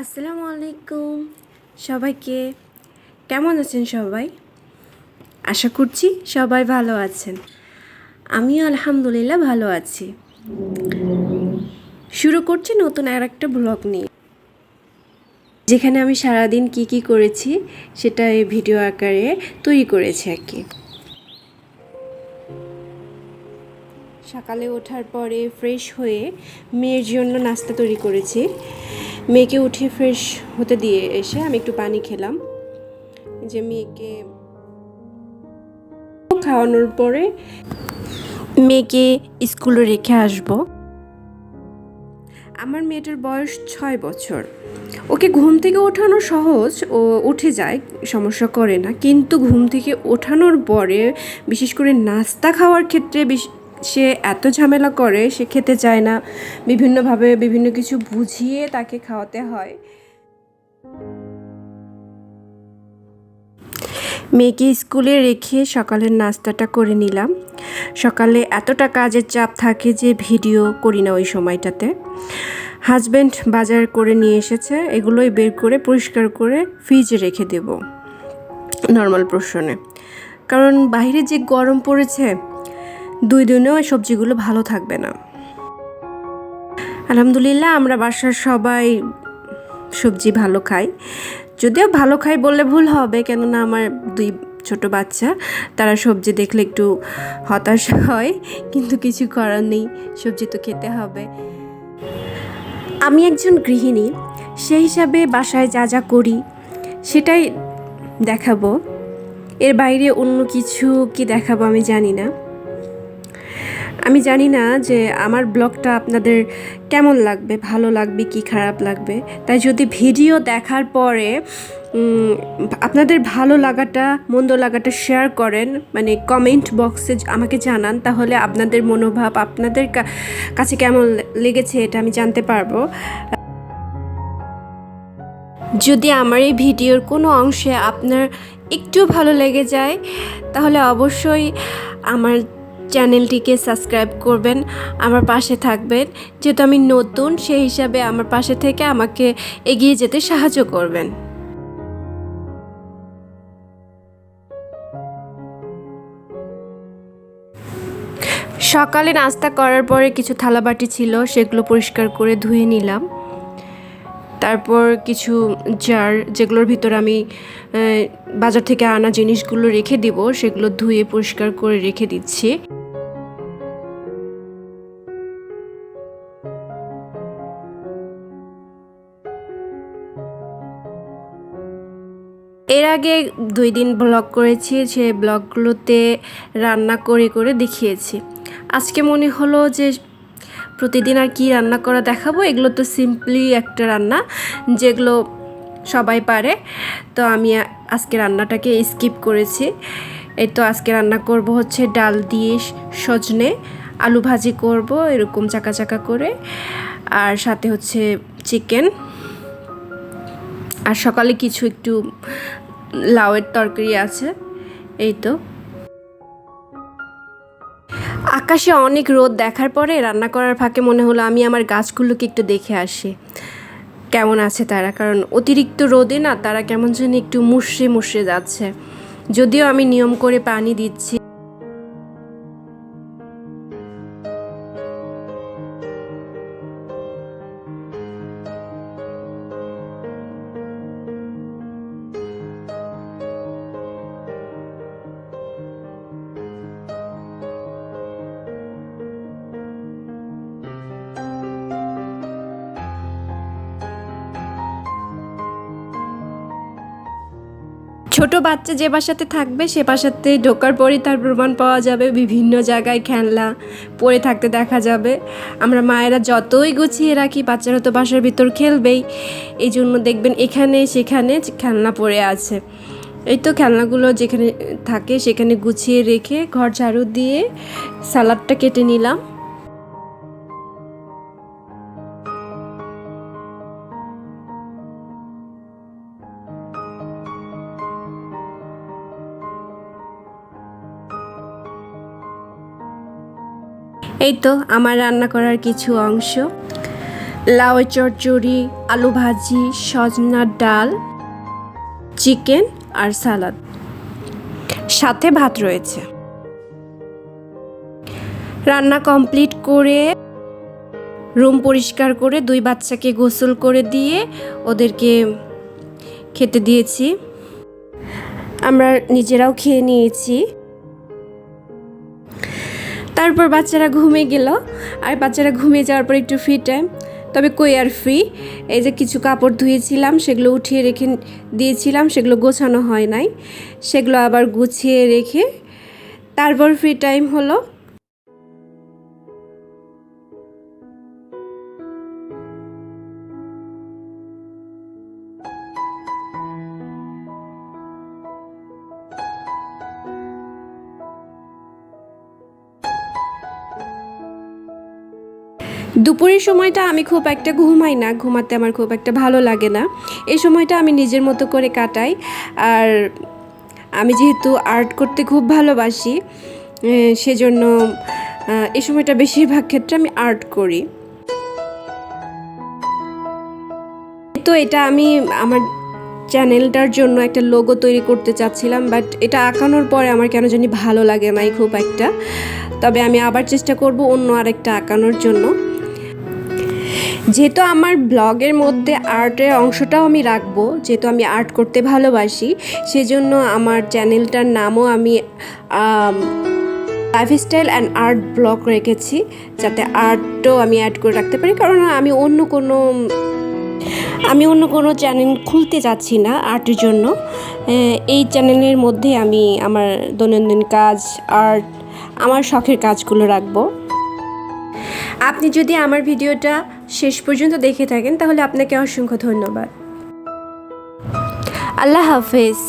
আসসালামু আলাইকুম সবাইকে। কেমন আছেন সবাই? আশা করছি সবাই ভালো আছেন। আমিও আলহামদুলিল্লাহ ভালো আছি। শুরু করছি নতুন আর একটা ব্লগ নিয়ে, যেখানে আমি সারাদিন কি করেছি সেটা এই ভিডিও আকারে তৈরি করেছি আর কি। সকালে ওঠার পরে ফ্রেশ হয়ে মেয়ের জন্য নাস্তা তৈরি করেছি। মেয়েকে উঠিয়ে ফ্রেশ হতে দিয়ে এসে আমি একটু পানি খেলাম। যে মেয়েকে খাওয়ানোর পরে মেয়েকে স্কুলে রেখে আসব। আমার মেয়েটার বয়স 6 বছর। ওকে ঘুম থেকে ওঠানো সহজ, ও উঠে যায়, সমস্যা করে না। কিন্তু ঘুম থেকে ওঠানোর পরে বিশেষ করে নাস্তা খাওয়ার ক্ষেত্রে সে এত ঝামেলা করে, সে খেতে চায় না। বিভিন্নভাবে বিভিন্ন কিছু বুঝিয়ে তাকে খাওয়াতে হয়। মেয়েকে স্কুলে রেখে সকালের নাস্তাটা করে নিলাম। সকালে এতটা কাজের চাপ থাকে যে ভিডিও করি না ওই সময়টাতে। হাজব্যান্ড বাজার করে নিয়ে এসেছে, এগুলোই বের করে পরিষ্কার করে ফ্রিজে রেখে দেব নর্মাল পোর্শনে। কারণ বাইরে যে গরম পড়েছে, 2 দিনেও এই সবজিগুলো ভালো থাকবে না। আলহামদুলিল্লাহ আমরা বাসার সবাই সবজি ভালো খাই। যদিও ভালো খাই বললে ভুল হবে, কেননা আমার 2 ছোট বাচ্চা, তারা সবজি দেখলে একটু হতাশ হয়, কিন্তু কিছু করার নেই, সবজি তো খেতে হবে। আমি একজন গৃহিণী, সেই হিসাবে বাসায় যা যা করি সেটাই দেখাবো। এর বাইরে অন্য কিছু কি দেখাবো আমি জানি না। আমি জানি না যে আমার ব্লগটা আপনাদের কেমন লাগবে, ভালো লাগবে কি খারাপ লাগবে। তাই যদি ভিডিও দেখার পরে আপনাদের ভালো লাগাটা মন্দ লাগাটা শেয়ার করেন, মানে কমেন্ট বক্সে আমাকে জানান, তাহলে আপনাদের মনোভাব আপনাদের কাছে কেমন লেগেছে এটা আমি জানতে পারবো। যদি আমার এই ভিডিওর কোনো অংশে আপনার একটু ভালো লেগে যায়, তাহলে অবশ্যই আমার চ্যানেলটিকে সাবস্ক্রাইব করবেন, আমার পাশে থাকবেন। যেহেতু আমি নতুন, সেই হিসাবে আমার পাশে থেকে আমাকে এগিয়ে যেতে সাহায্য করবেন। সকালে নাস্তা করার পরে কিছু থালাবাটি ছিল, সেগুলো পরিষ্কার করে ধুয়ে নিলাম। তারপর কিছু জার, যেগুলোর ভিতর আমি বাজার থেকে আনা জিনিসগুলো রেখে দিব, সেগুলো ধুয়ে পরিষ্কার করে রেখে দিচ্ছি। এর আগে 2 দিন ব্লগ করেছি, সে ব্লগগুলোতে রান্না করে দেখিয়েছি। আজকে মনে হলো যে প্রতিদিন আর কি রান্না করা দেখাবো, এগুলো তো সিম্পলি একটা রান্না, যেগুলো সবাই পারে। তো আমি আজকে রান্নাটাকে স্কিপ করেছি। এই তো আজকে রান্না করব হচ্ছে ডাল দিয়ে সজনে, আলু ভাজি করব এরকম চাকা চাকা করে, আর সাথে হচ্ছে চিকেন, আর সকালে কিছু একটু লাউয়ের তরকারি আছে। এই তো আকাশে অনেক রোদ দেখার পরে রান্না করার ফাঁকে মনে হলো আমি আমার গাছগুলোকে একটু দেখে আসি কেমন আছে তারা, কারণ অতিরিক্ত রোদে না তারা কেমন যেন একটু মুষড়ে যাচ্ছে। যদিও আমি নিয়ম করে পানি দিচ্ছি। ছোট বাচ্চা যে বাসাতে থাকবে সে বাসাতে ঢোকার পরই তার প্রমাণ পাওয়া যাবে, বিভিন্ন জায়গায় খেলনা পড়ে থাকতে দেখা যাবে। আমরা মায়েরা যতই গুছিয়ে রাখি, বাচ্চারা তো বাসার ভিতর খেলবেই, এই জন্য দেখবেন এখানে সেখানে খেলনা পড়ে আছে। এই তো খেলনাগুলো যেখানে থাকে সেখানে গুছিয়ে রেখে ঘর ঝাড়ু দিয়ে সালাদটা কেটে নিলাম। এই তো আমার রান্না করার কিছু অংশ। লাউ চচ্চড়ি, আলু ভাজি, সজনার ডাল, চিকেন আর সালাদ, সাথে ভাত রয়েছে। রান্না কমপ্লিট করে রুম পরিষ্কার করে 2 বাচ্চাকে গোসল করে দিয়ে ওদেরকে খেতে দিয়েছি। আমরা নিজেরাও খেয়ে নিয়েছি। তারপর বাচ্চারা ঘুমিয়ে গেল। আর বাচ্চারা ঘুমিয়ে যাওয়ার পর একটু ফ্রি টাইম, তবে কই আর ফ্রি। এই যে কিছু কাপড় ধুয়েছিলাম, সেগুলো উঠিয়ে রেখে দিয়েছিলাম, সেগুলো গোছানো হয় নাই, সেগুলো আবার গুছিয়ে রেখে তারপর ফ্রি টাইম হলো। দুপুরের সময়টা আমি খুব একটা ঘুমাই না, ঘুমাতে আমার খুব একটা ভালো লাগে না। এই সময়টা আমি নিজের মতো করে কাটাই। আর আমি যেহেতু আর্ট করতে খুব ভালোবাসি, সেজন্য এই সময়টা বেশিরভাগ ক্ষেত্রে আমি আর্ট করি। তো এটা আমি আমার চ্যানেলটার জন্য একটা লোগো তৈরি করতে চাচ্ছিলাম, বাট এটা আঁকানোর পরে আমার কেন জানি ভালো লাগে নাই খুব একটা। তবে আমি আবার চেষ্টা করব অন্য আরেকটা আঁকানোর জন্য। যেহেতু আমার ব্লগের মধ্যে আর্টের অংশটাও আমি রাখবো, যেহেতু আমি আর্ট করতে ভালোবাসি, সেজন্য আমার চ্যানেলটার নামও আমি লাইফস্টাইল অ্যান্ড আর্ট ব্লগ রেখেছি, যাতে আর্টও আমি অ্যাড করে রাখতে পারি। কারণ আমি অন্য কোনো চ্যানেল খুলতে চাচ্ছি না আর্টের জন্য। এই চ্যানেলের মধ্যে আমি আমার দৈনন্দিন কাজ, আর্ট, আমার শখের কাজগুলো রাখবো। আপনি যদি আমার ভিডিওটা শেষ পর্যন্ত দেখে থাকেন তাহলে আপনাকে অসংখ্য ধন্যবাদ। আল্লাহ হাফেজ।